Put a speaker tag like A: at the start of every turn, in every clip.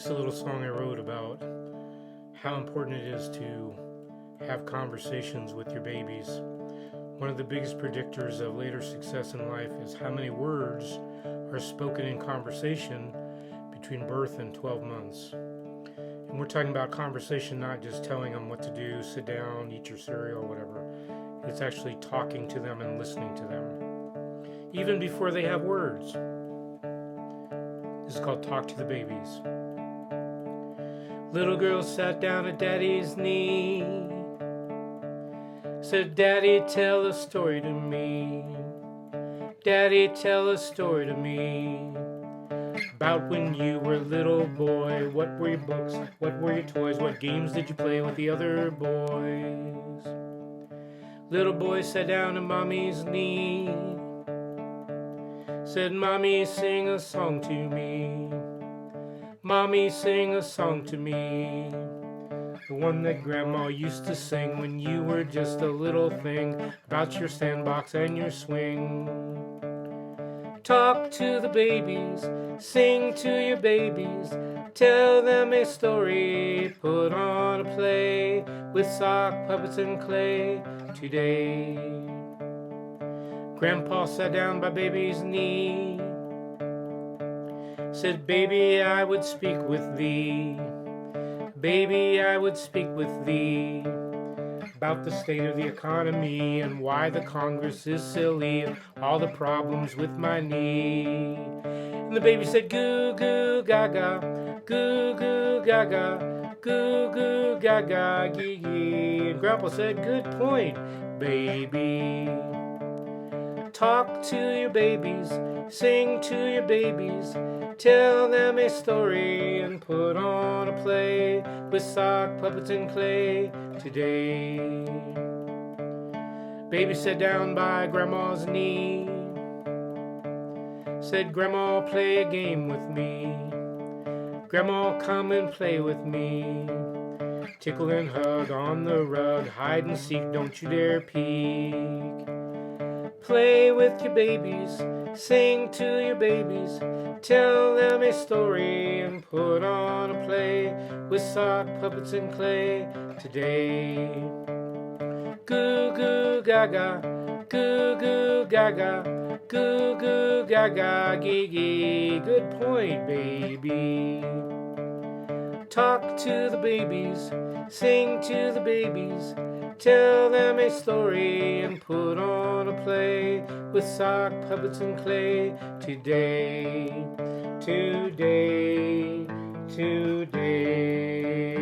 A: It's a little song I wrote about how important it is to have conversations with your babies. One of the biggest predictors of later success in life is how many words are spoken in conversation between birth and 12 months. And we're talking about conversation, not just telling them what to do, sit down, eat your cereal, whatever. It's actually talking to them and listening to them, even before they have words. This is called Talk to the Babies. Little girl sat down at Daddy's knee, said, Daddy, tell a story to me. Daddy, tell a story to me. About when you were a little boy. What were your books? What were your toys? What games did you play with the other boys? Little boy sat down at Mommy's knee, said, Mommy, sing a song to me. Mommy, sing a song to me. The one that Grandma used to sing when you were just a little thing, about your sandbox and your swing. Talk to the babies, sing to your babies, tell them a story, put on a play with sock puppets and clay today. Grandpa sat down by baby's knee, said, Baby, I would speak with thee. Baby, I would speak with thee about the state of the economy and why the Congress is silly and all the problems with my knee. And the baby said, Goo goo gaga, goo goo gaga, goo goo gaga, gee gee. And Grandpa said, good point, baby. Talk to your babies, sing to your babies, tell them a story and put on a play with sock puppets and clay today. Baby sat down by Grandma's knee, said, Grandma, play a game with me. Grandma, come and play with me. Tickle and hug on the rug, hide and seek, don't you dare peek. Play with your babies, sing to your babies, tell them a story and put on a play with sock puppets and clay today. Goo goo gaga, goo goo gaga, goo goo gaga, gee gee. Good point, baby. Talk to the babies, sing to the babies, tell them a story and put on a play with sock puppets and clay today, today, today.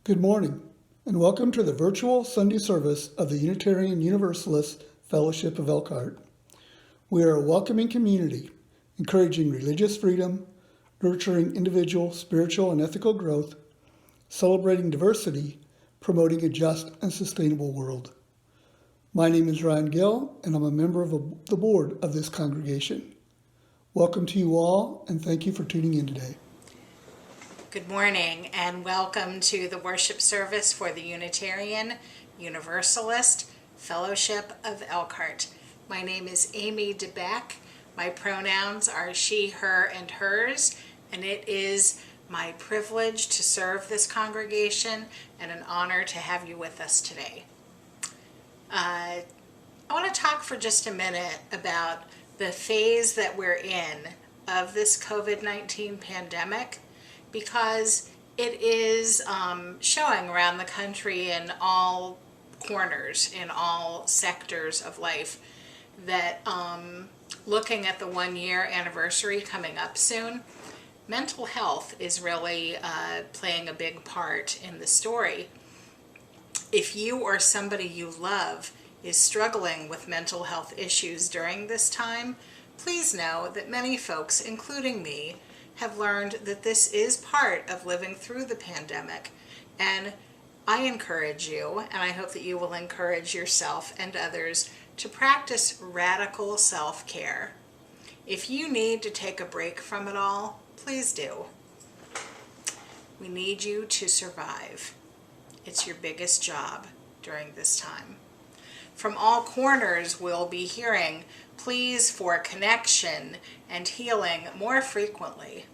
B: Good morning, and welcome to the virtual Sunday service of the Unitarian Universalist Fellowship of Elkhart. We are a welcoming community, encouraging religious freedom, nurturing individual, spiritual, and ethical growth, celebrating diversity, promoting a just and sustainable world. My name is Ryan Gill, and I'm a member of the board of this congregation. Welcome to you all, and thank you for tuning in today.
C: Good morning, and welcome to the worship service for the Unitarian Universalist Fellowship of Elkhart. My name is Amy DeBeck. My pronouns are she, her, and hers, and it is my privilege to serve this congregation and an honor to have you with us today. I want to talk for just a minute about the phase that we're in of this COVID-19 pandemic, because it is showing around the country in all corners, in all sectors of life, that looking at the 1-year anniversary coming up soon, mental health is really playing a big part in the story. If you or somebody you love is struggling with mental health issues during this time, please know that many folks, including me, have learned that this is part of living through the pandemic. And I encourage you, and I hope that you will encourage yourself and others, to practice radical self-care. If you need to take a break from it all, please do. We need you to survive. It's your biggest job during this time. From all corners we'll be hearing pleas for connection and healing more frequently.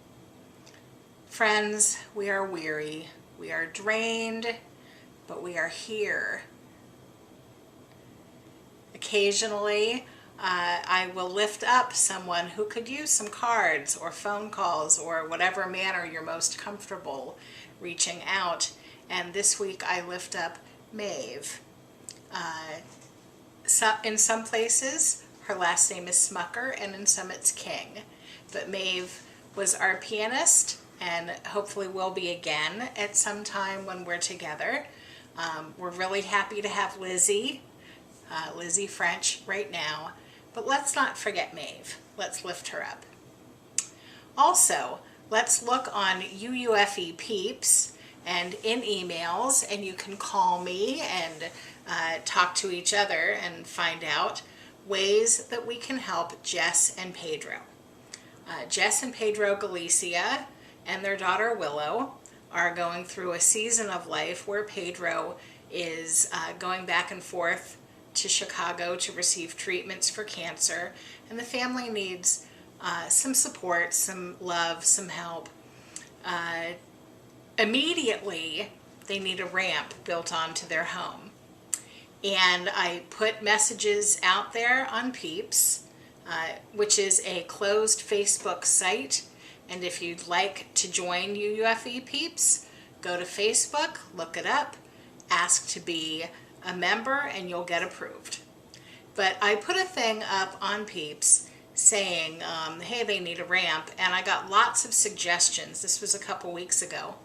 C: Friends, we are weary, we are drained, but we are here. Occasionally, I will lift up someone who could use some cards or phone calls or whatever manner you're most comfortable reaching out. And this week I lift up Maeve. In some places, her last name is Smucker, and in some it's King. But Maeve was our pianist, and hopefully will be again at some time when we're together. We're really happy to have Lizzie French right now, but let's not forget Maeve. Let's lift her up. Also, let's look on UUFE Peeps and in emails, and you can call me and talk to each other and find out ways that we can help Jess and Pedro. Jess and Pedro Galicia and their daughter Willow are going through a season of life where Pedro is going back and forth to Chicago to receive treatments for cancer, and the family needs some support, some love, some help. Immediately, they need a ramp built onto their home. And I put messages out there on Peeps, which is a closed Facebook site. And if you'd like to join UUFE Peeps, go to Facebook, look it up, ask to be a member, and you'll get approved. But I put a thing up on Peeps saying, hey, they need a ramp, and I got lots of suggestions. This was a couple weeks ago.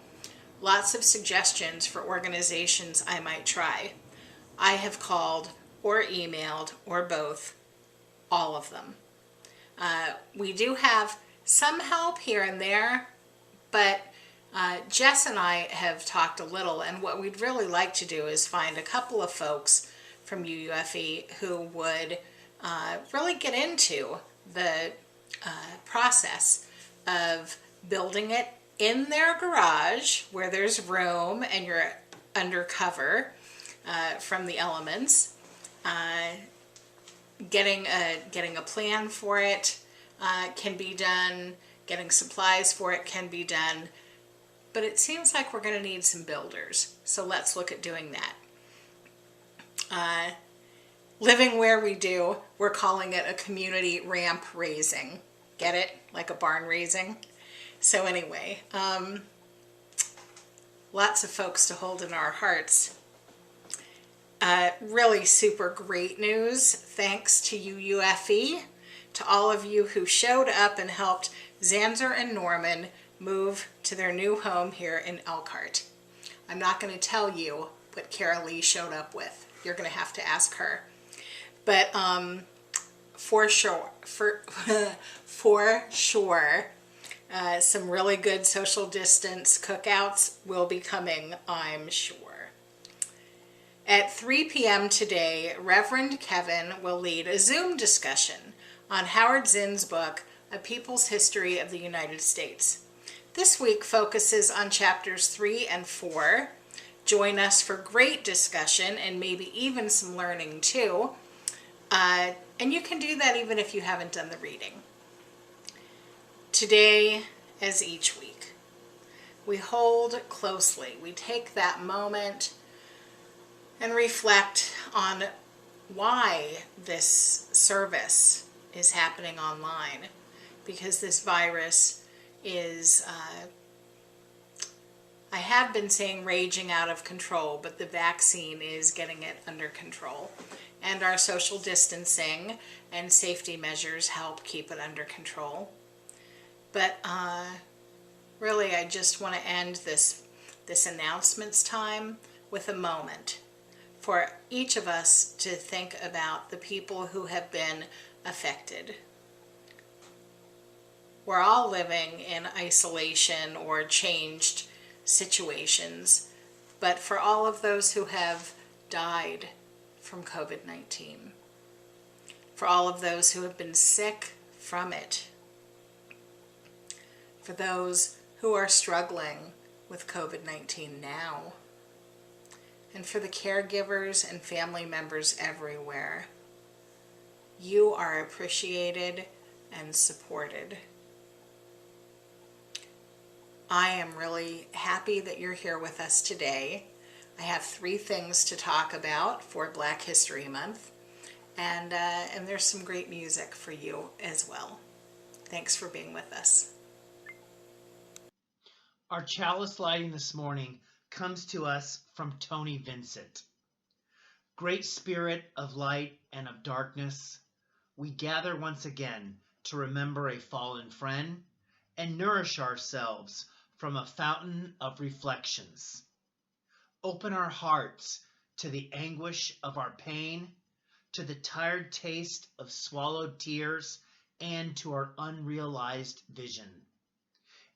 C: Lots of suggestions for organizations I might try. I have called or emailed or both, all of them. We do have some help here and there, but Jess and I have talked a little, and what we'd really like to do is find a couple of folks from UUFE who would really get into the process of building it in their garage where there's room and you're under cover from the elements. Getting a plan for it can be done. Getting supplies for it can be done. But it seems like we're going to need some builders. So let's look at doing that. Living where we do, we're calling it a community ramp raising. Get it? Like a barn raising? So anyway, lots of folks to hold in our hearts. Really super great news. Thanks to UUFE, to all of you who showed up and helped Zanzer and Norman move to their new home here in Elkhart. I'm not going to tell you what Cara Lee showed up with. You're going to have to ask her. But for sure, some really good social distance cookouts will be coming, I'm sure. At 3 p.m. today, Reverend Kevin will lead a Zoom discussion on Howard Zinn's book, A People's History of the United States. This week focuses on chapters 3 and 4. Join us for great discussion and maybe even some learning too. And you can do that even if you haven't done the reading. Today, as each week, we hold closely. We take that moment and reflect on why this service is happening online. Because this virus is, I have been saying raging out of control, but the vaccine is getting it under control. And our social distancing and safety measures help keep it under control. But really, I just want to end this announcements time with a moment for each of us to think about the people who have been affected. We're all living in isolation or changed situations, but for all of those who have died from COVID-19, for all of those who have been sick from it, for those who are struggling with COVID-19 now, and for the caregivers and family members everywhere. You are appreciated and supported. I am really happy that you're here with us today. I have 3 things to talk about for Black History Month, and there's some great music for you as well. Thanks for being with us.
D: Our chalice lighting this morning comes to us from Tony Vincent. Great Spirit of light and of darkness, we gather once again to remember a fallen friend and nourish ourselves from a fountain of reflections. Open our hearts to the anguish of our pain, to the tired taste of swallowed tears, and to our unrealized vision.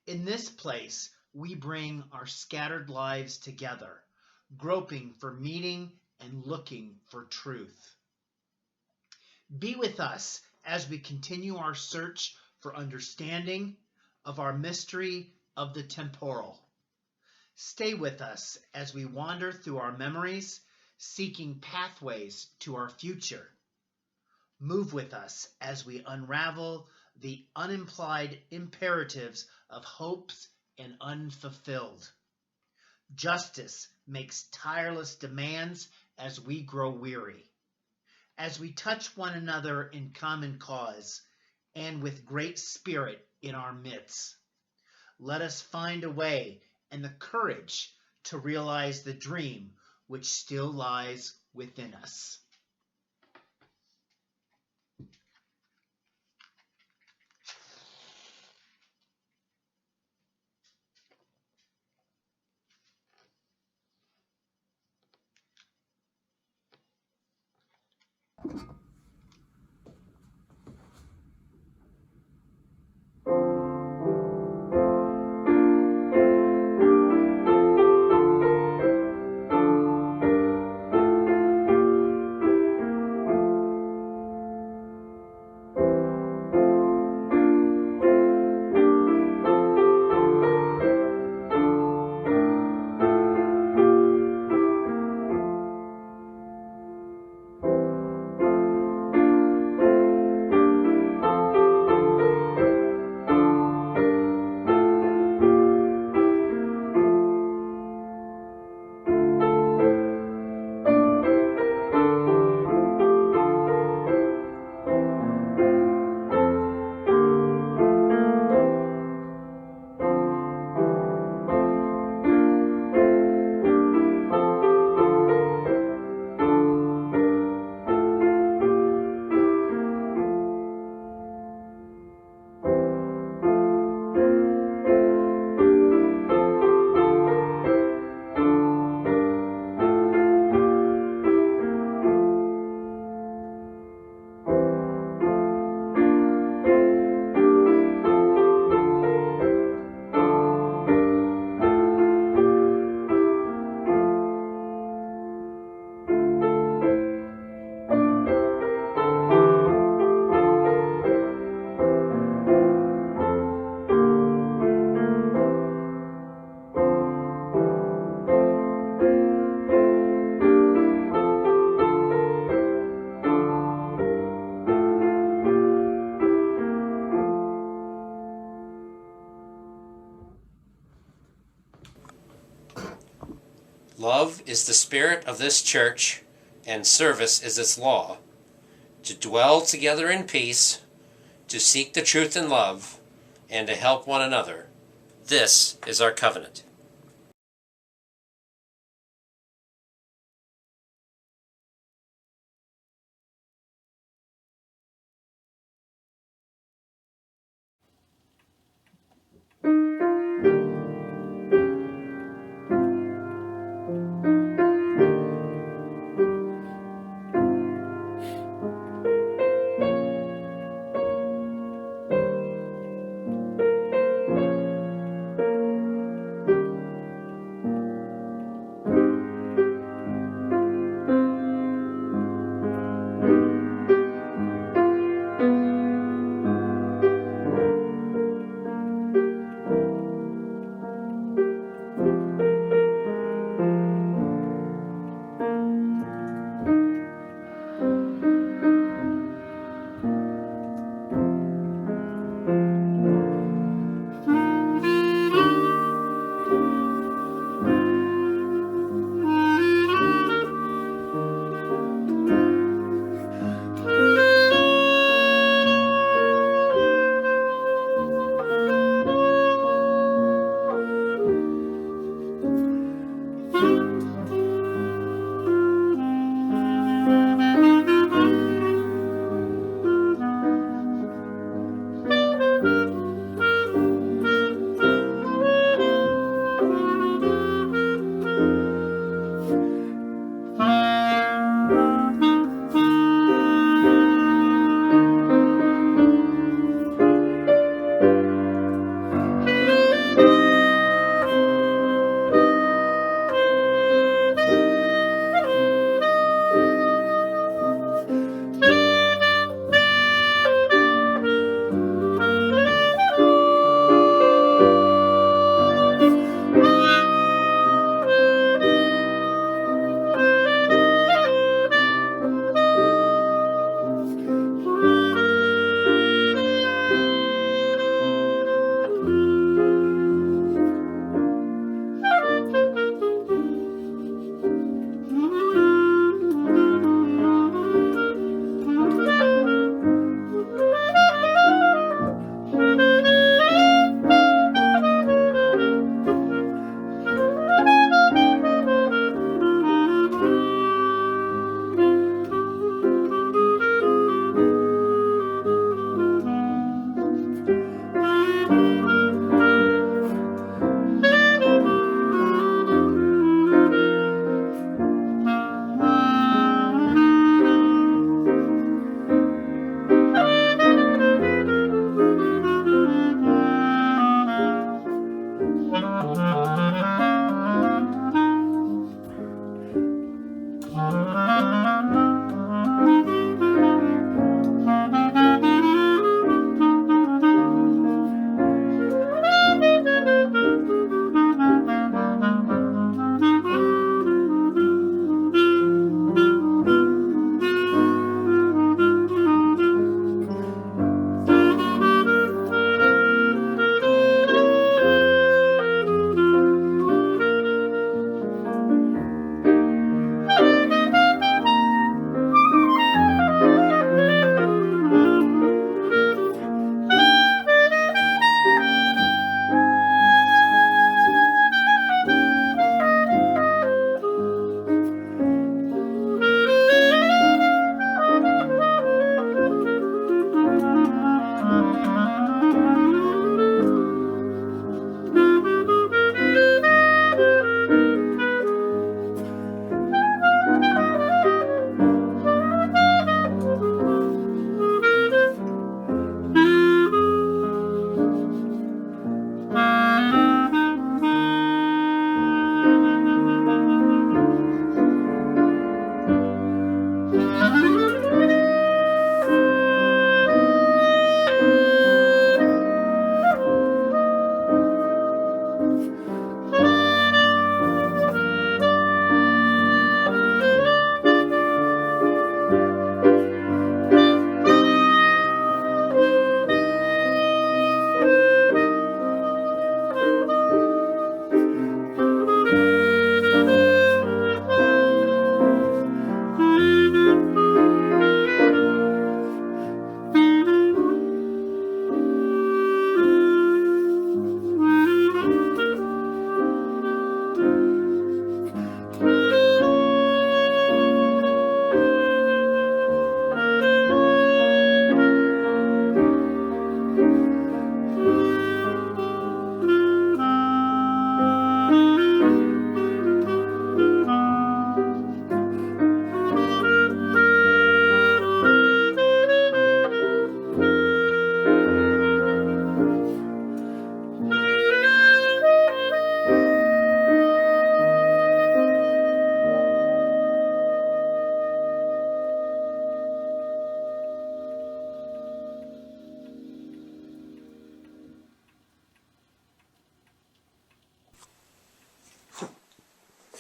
D: In this place, we bring our scattered lives together, groping for meaning and looking for truth. Be with us as we continue our search for understanding of our mystery of the temporal. Stay with us as we wander through our memories, seeking pathways to our future. Move with us as we unravel the unimplied imperatives of hopes and unfulfilled. Justice makes tireless demands as we grow weary. As we touch one another in common cause and with great spirit in our midst, let us find a way and the courage to realize the dream which still lies within us.
E: Love is the spirit of this church, and service is its law. To dwell together in peace, to seek the truth in love, and to help one another. This is our covenant.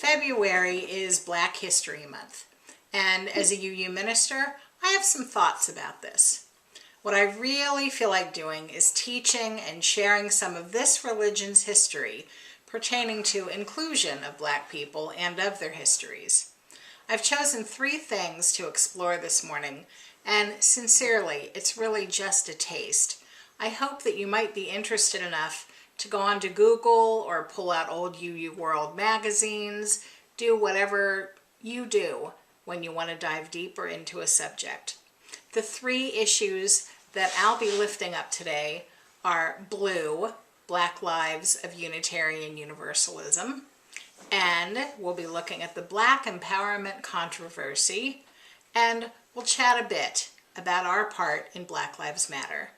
C: February is Black History Month, and as a UU minister, I have some thoughts about this. What I really feel like doing is teaching and sharing some of this religion's history pertaining to inclusion of Black people and of their histories. I've chosen 3 things to explore this morning, and sincerely, it's really just a taste. I hope that you might be interested enough to go onto Google or pull out old UU World magazines, do whatever you do when you want to dive deeper into a subject. The 3 issues that I'll be lifting up today are blue, Black Lives of Unitarian Universalism, and we'll be looking at the Black empowerment controversy, and we'll chat a bit about our part in Black Lives Matter.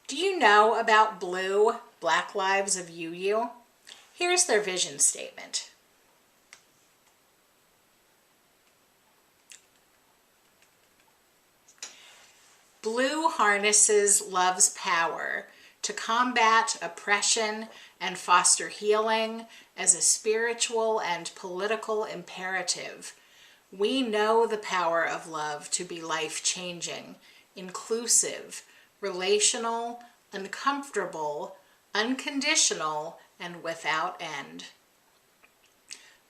C: Do you know about blue, Black Lives of UU? Here's their vision statement. Blue harnesses love's power to combat oppression and foster healing as a spiritual and political imperative. We know the power of love to be life-changing, inclusive, relational, uncomfortable, unconditional, and without end.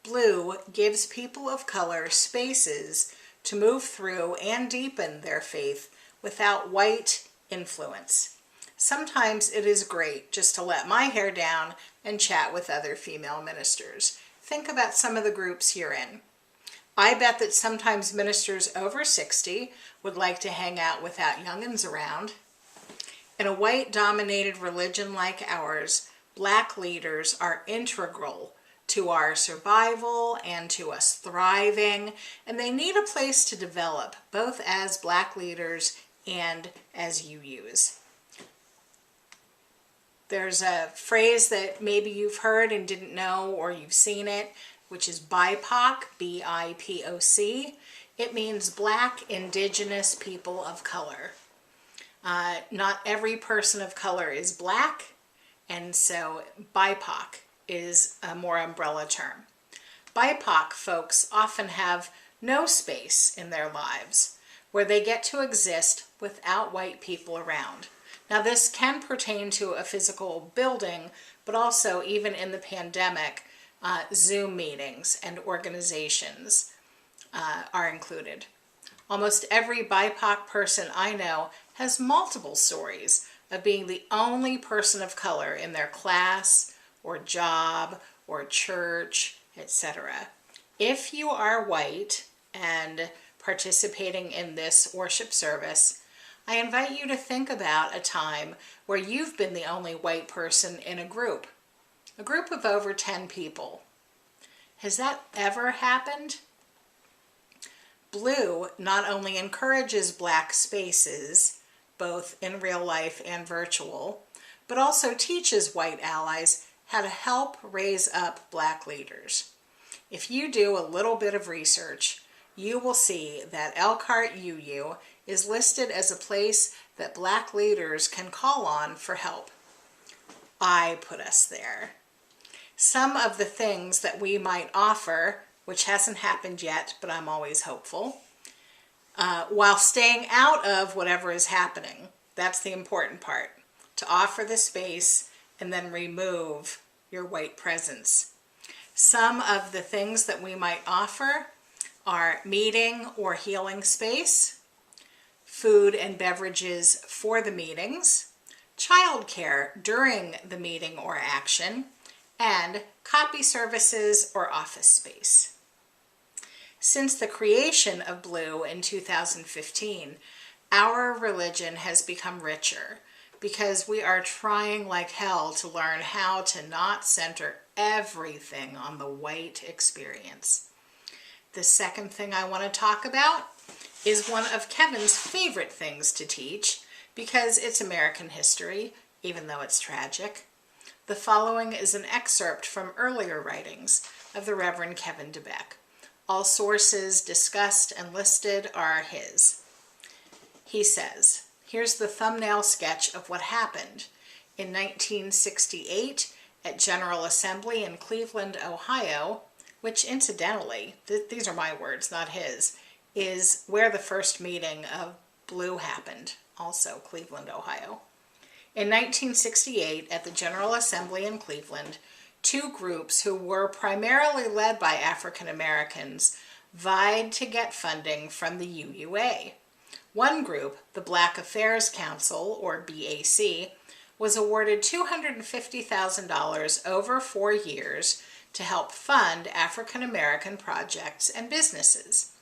C: Blue gives people of color spaces to move through and deepen their faith without white influence. Sometimes it is great just to let my hair down and chat with other female ministers. Think about some of the groups you're in. I bet that sometimes ministers over 60 would like to hang out without youngins around. In a white-dominated religion like ours, Black leaders are integral to our survival and to us thriving, and they need a place to develop, both as Black leaders and as UUs. There's a phrase that maybe you've heard and didn't know, or you've seen it, which is BIPOC, B-I-P-O-C. It means Black Indigenous People of Color. Not every person of color is Black, and so BIPOC is a more umbrella term. BIPOC folks often have no space in their lives where they get to exist without white people around. Now, this can pertain to a physical building, but also even in the pandemic, Zoom meetings and organizations are included. Almost every BIPOC person I know has multiple stories of being the only person of color in their class or job or church, etc. If you are white and participating in this worship service, I invite you to think about a time where you've been the only white person in a group of over 10 people. Has that ever happened? Blue not only encourages Black spaces, both in real life and virtual, but also teaches white allies how to help raise up Black leaders. If you do a little bit of research, you will see that Elkhart UU is listed as a place that Black leaders can call on for help. I put us there. Some of the things that we might offer, which hasn't happened yet, but I'm always hopeful, while staying out of whatever is happening. That's the important part, to offer the space and then remove your white presence. Some of the things that we might offer are meeting or healing space, food and beverages for the meetings, childcare during the meeting or action, and copy services or office space. Since the creation of Blue in 2015, our religion has become richer because we are trying like hell to learn how to not center everything on the white experience. The second thing I want to talk about is one of Kevin's favorite things to teach because it's American history, even though it's tragic. The following is an excerpt from earlier writings of the Reverend Kevin DeBeck. All sources discussed and listed are his. He says, here's the thumbnail sketch of what happened in 1968 at General Assembly in Cleveland, Ohio, which incidentally, these are my words, not his, is where the first meeting of Blue happened, also Cleveland, Ohio. In 1968, at the General Assembly in Cleveland, two groups who were primarily led by African Americans vied to get funding from the UUA. One group, the Black Affairs Council, or BAC, was awarded $250,000 over 4 years to help fund African American projects and businesses.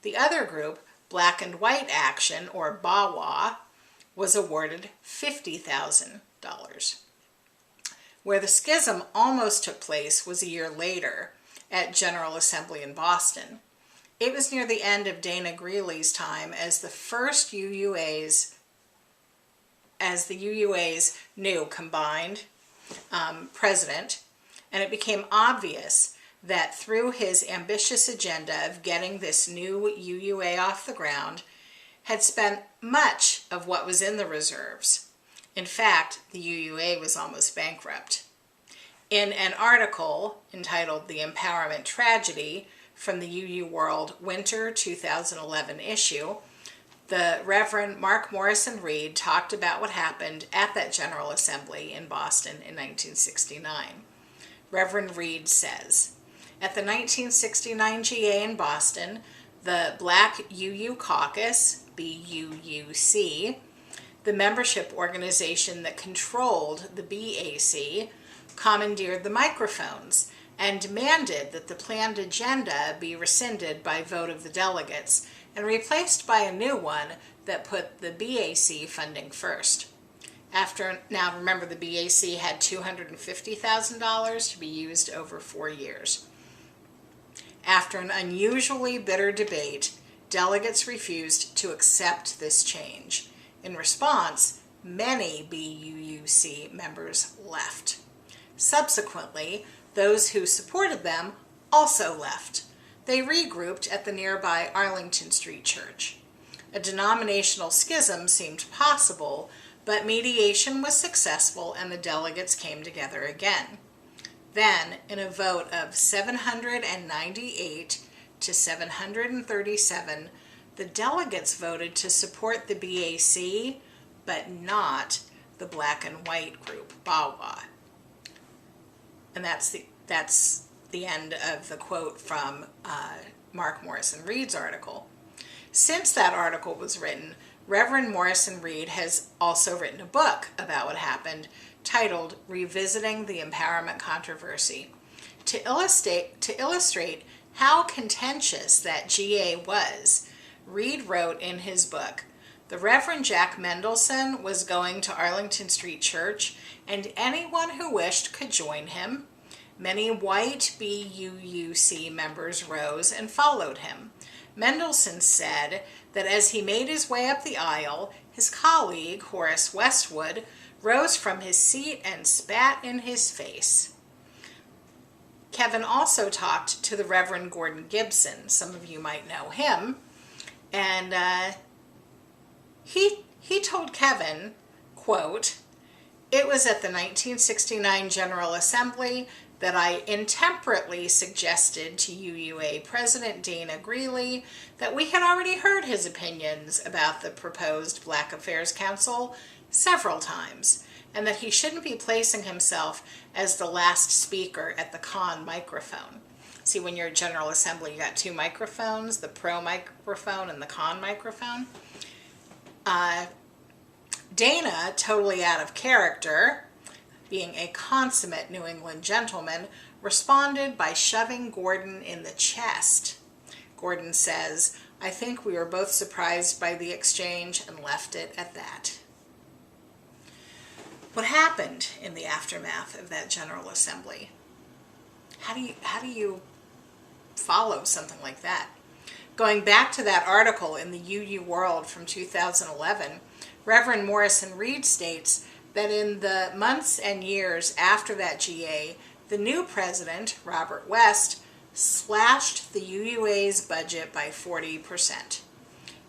C: The other group, Black and White Action, or BAWA, was awarded $50,000. Where the schism almost took place was a year later at General Assembly in Boston. It was near the end of Dana Greeley's time as the first UUA's, as the UUA's new combined president, and it became obvious that through his ambitious agenda of getting this new UUA off the ground, had spent much of what was in the reserves. In fact, the UUA was almost bankrupt. In an article entitled The Empowerment Tragedy from the UU World Winter 2011 issue, the Reverend Mark Morrison Reed talked about what happened at that General Assembly in Boston in 1969. Reverend Reed says, at the 1969 GA in Boston, the Black UU Caucus, BUUC, the membership organization that controlled the BAC, commandeered the microphones and demanded that the planned agenda be rescinded by vote of the delegates and replaced by a new one that put the BAC funding first. Now remember, the BAC had $250,000 to be used over 4 years. After an unusually bitter debate, delegates refused to accept this change. In response, many BUUC members left. Subsequently, those who supported them also left. They regrouped at the nearby Arlington Street Church. A denominational schism seemed possible, but mediation was successful and the delegates came together again. Then, in a vote of 798 to 737, the delegates voted to support the BAC, but not the Black and White group, BAWA. And that's the end of the quote from Mark Morrison Reed's article. Since that article was written, Reverend Morrison Reed has also written a book about what happened titled Revisiting the Empowerment Controversy. To illustrate how contentious that GA was, Reed wrote in his book, the Reverend Jack Mendelson was going to Arlington Street Church, and anyone who wished could join him. Many white BUUC members rose and followed him. Mendelson said that as he made his way up the aisle, his colleague, Horace Westwood, rose from his seat and spat in his face. Kevin also talked to the Reverend Gordon Gibson. Some of you might know him. And he told Kevin, quote, it was at the 1969 General Assembly that I intemperately suggested to UUA President Dana Greeley that we had already heard his opinions about the proposed Black Affairs Council several times, and that he shouldn't be placing himself as the last speaker at the con microphone. See, when you're at General Assembly, you got two microphones, the pro microphone and the con microphone. Dana, totally out of character, being a consummate New England gentleman, responded by shoving Gordon in the chest. Gordon says, I think we were both surprised by the exchange and left it at that. What happened in the aftermath of that General Assembly? How do you follow something like that? Going back to that article in the UU World from 2011, Reverend Morrison Reed states that in the months and years after that GA, the new president, Robert West, slashed the UUA's budget by 40%.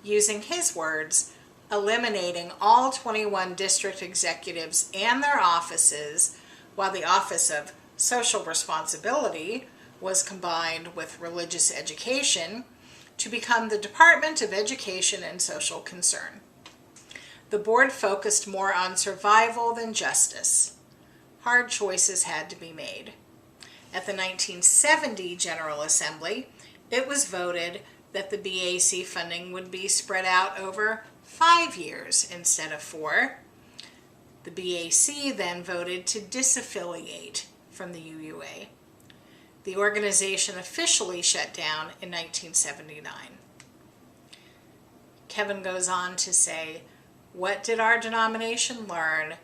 C: Using his words, eliminating all 21 district executives and their offices, while the Office of Social Responsibility was combined with religious education to become the Department of Education and Social Concern. The board focused more on survival than justice. Hard choices had to be made. At the 1970 General Assembly, it was voted that the BAC funding would be spread out over 5 years instead of 4. The BAC then voted to disaffiliate from the UUA. The organization officially shut down in 1979. Kevin goes on to say, "What did our denomination learn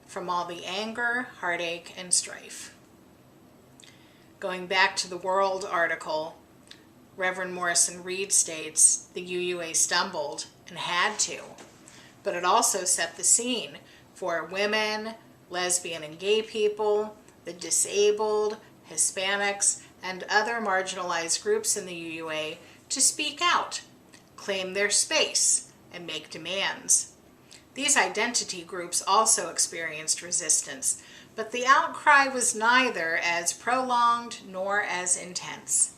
C: from all the anger, heartache, and strife?" Going back to the World article, Reverend Morrison Reed states the UUA stumbled and had to, but it also set the scene for women, lesbian and gay people, the disabled, Hispanics, and other marginalized groups in the UUA to speak out, claim their space, and make demands. These identity groups also experienced resistance, but the outcry was neither as prolonged nor as intense.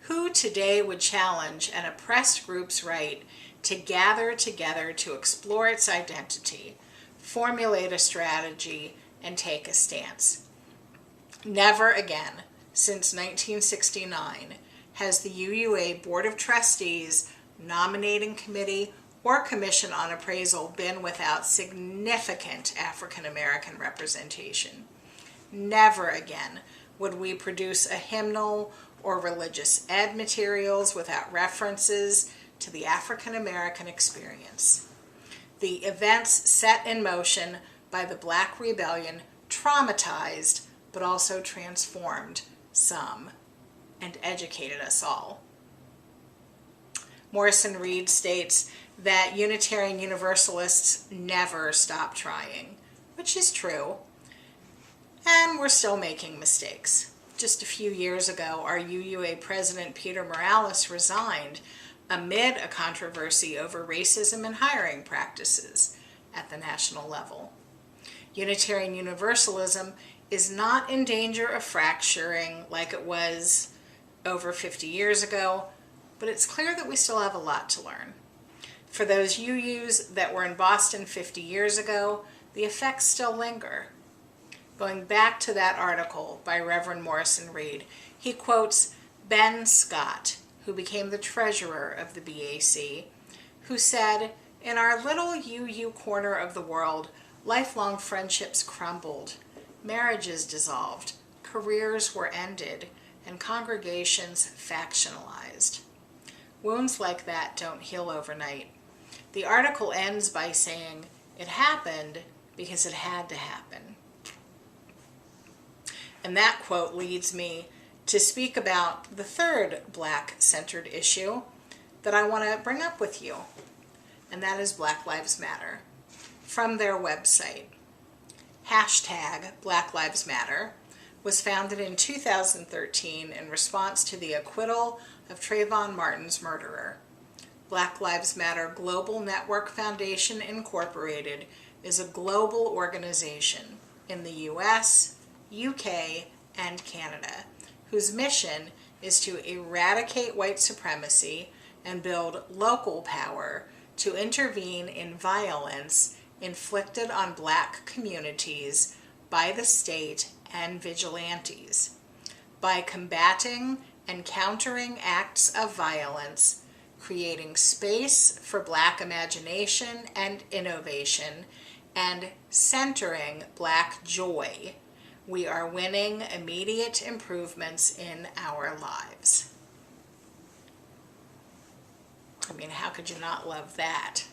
C: Who today would challenge an oppressed group's right to gather together to explore its identity, formulate a strategy, and take a stance? Never again, since 1969, has the UUA Board of Trustees, Nominating Committee, or Commission on Appraisal been without significant African American representation. Never again would we produce a hymnal or religious ed materials without references to the African American experience. The events set in motion by the Black Rebellion traumatized but also transformed some and educated us all. Morrison Reed states that Unitarian Universalists never stop trying, which is true, and we're still making mistakes. Just a few years ago, our UUA president Peter Morales resigned amid a controversy over racism and hiring practices at the national level. Unitarian Universalism is not in danger of fracturing like it was over 50 years ago, but it's clear that we still have a lot to learn. For those UUs that were in Boston 50 years ago, the effects still linger. Going back to that article by Reverend Morrison Reed, he quotes Ben Scott, who became the treasurer of the BAC, who said, "In our little UU corner of the world, lifelong friendships crumbled, marriages dissolved, careers were ended, and congregations factionalized. Wounds like that don't heal overnight." The article ends by saying, "It happened because it had to happen." And that quote leads me to speak about the third Black-centered issue that I want to bring up with you, and that is Black Lives Matter. From their website, hashtag Black Lives Matter was founded in 2013 in response to the acquittal of Trayvon Martin's murderer. Black Lives Matter Global Network Foundation Incorporated is a global organization in the US, UK, and Canada, whose mission is to eradicate white supremacy and build local power to intervene in violence inflicted on Black communities by the state and vigilantes. By combating and countering acts of violence, creating space for Black imagination and innovation, and centering Black joy, we are winning immediate improvements in our lives. I mean, how could you not love that?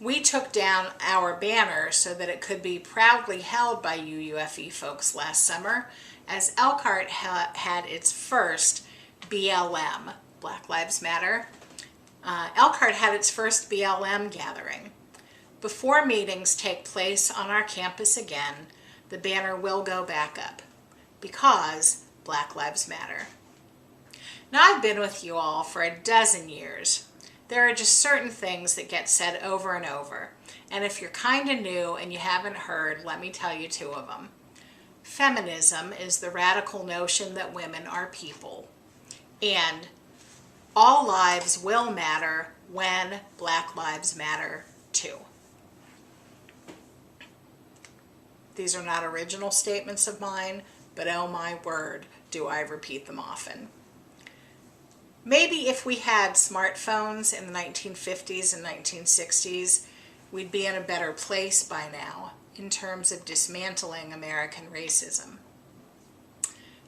C: We took down our banner so that it could be proudly held by UUFE folks last summer, as Elkhart had its first BLM, Black Lives Matter. Elkhart had its first BLM gathering. Before meetings take place on our campus again, the banner will go back up, because Black Lives Matter. Now, I've been with you all for a dozen years. There are just certain things that get said over and over, and if you're kind of new and you haven't heard, let me tell you two of them. Feminism is the radical notion that women are people, and all lives will matter when Black lives matter too. These are not original statements of mine, but oh my word, do I repeat them often. Maybe if we had smartphones in the 1950s and 1960s, we'd be in a better place by now in terms of dismantling American racism.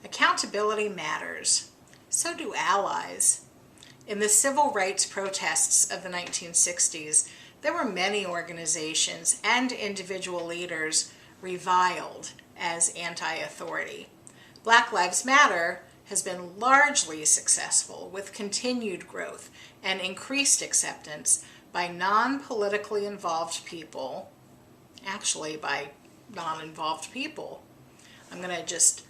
C: Accountability matters. So do allies. In the civil rights protests of the 1960s, there were many organizations and individual leaders reviled as anti-authority. Black Lives Matter has been largely successful with continued growth and increased acceptance by non-politically involved people, actually by non-involved people. I'm going to just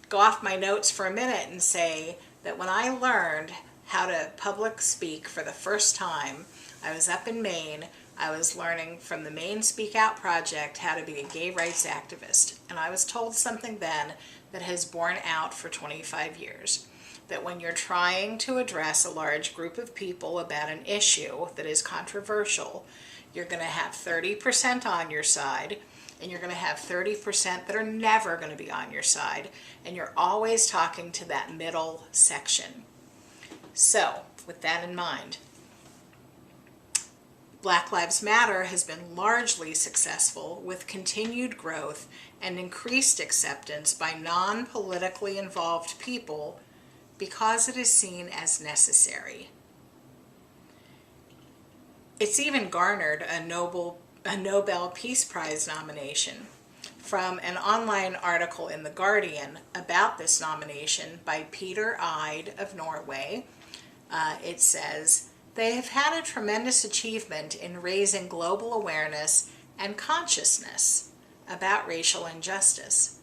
C: go off my notes for a minute and say that when I learned how to public speak for the first time, I was up in Maine. I was learning from the Maine Speak Out Project how to be a gay rights activist. And I was told something then that has borne out for 25 years. That when you're trying to address a large group of people about an issue that is controversial, you're going to have 30% on your side, and you're going to have 30% that are never going to be on your side, and you're always talking to that middle section. So, with that in mind, Black Lives Matter has been largely successful with continued growth and increased acceptance by non-politically involved people because it is seen as necessary. It's even garnered a Nobel Peace Prize nomination. From an online article in The Guardian about this nomination by Peter Eide of Norway, it says, "They have had a tremendous achievement in raising global awareness and consciousness about racial injustice."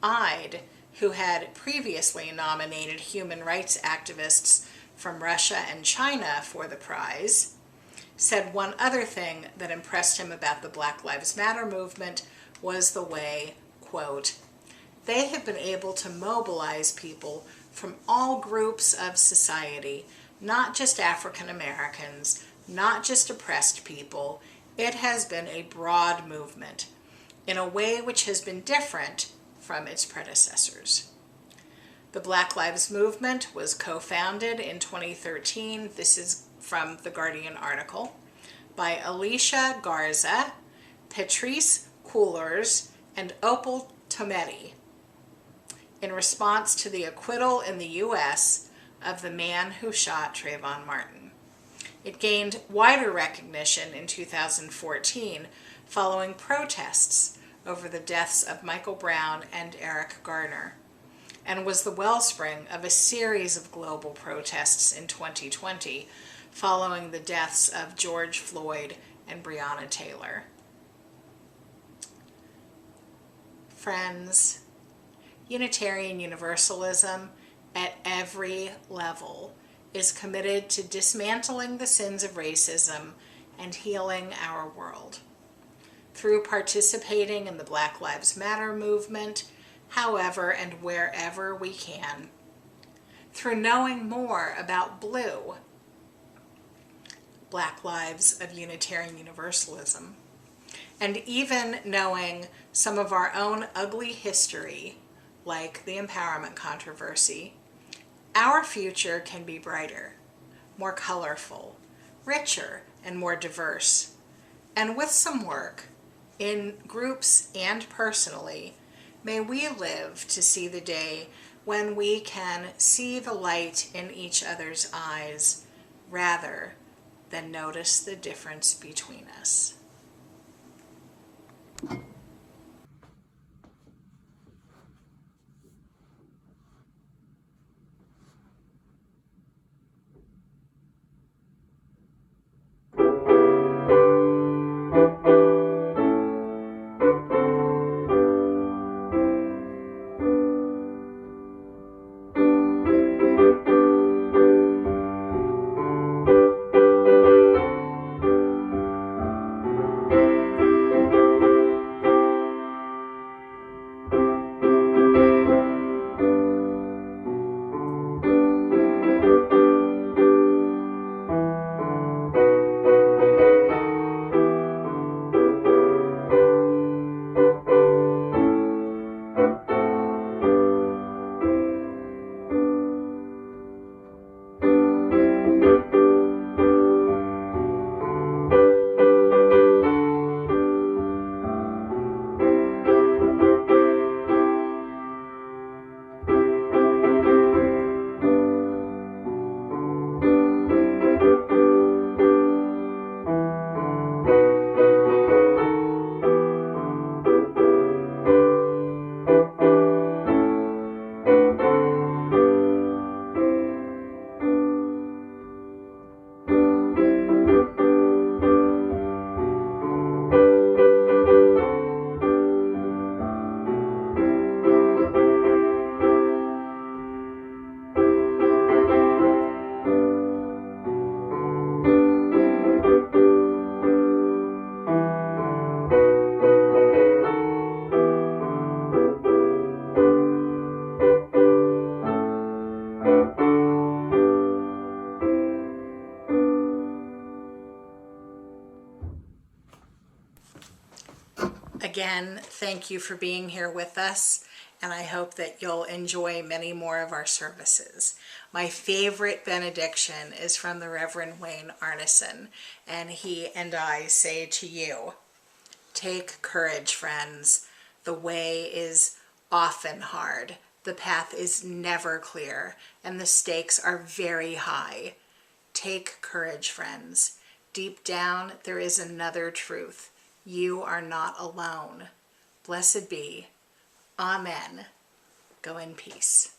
C: Eide, who had previously nominated human rights activists from Russia and China for the prize, said one other thing that impressed him about the Black Lives Matter movement was the way, quote, "they have been able to mobilize people from all groups of society, not just African Americans, not just oppressed people. It has been a broad movement in a way which has been different from its predecessors." The Black Lives Movement was co-founded in 2013, this is from the Guardian article, by Alicia Garza, Patrice Coolers, and Opal Tometi, in response to the acquittal in the U.S. of the man who shot Trayvon Martin. It gained wider recognition in 2014 following protests over the deaths of Michael Brown and Eric Garner, and was the wellspring of a series of global protests in 2020 following the deaths of George Floyd and Breonna Taylor. Friends, Unitarian Universalism at every level is committed to dismantling the sins of racism and healing our world. Through participating in the Black Lives Matter movement, however and wherever we can. Through knowing more about BLUE, Black Lives of Unitarian Universalism, and even knowing some of our own ugly history, like the empowerment controversy, our future can be brighter, more colorful, richer, and more diverse. And with some work, in groups and personally, may we live to see the day when we can see the light in each other's eyes rather than notice the difference between us. Again, thank you for being here with us, and I hope that you'll enjoy many more of our services. My favorite benediction is from the Reverend Wayne Arneson, and he and I say to you, take courage, friends. The way is often hard. The path is never clear, and the stakes are very high. Take courage, friends. Deep down, there is another truth. You are not alone. Blessed be. Amen. Go in peace.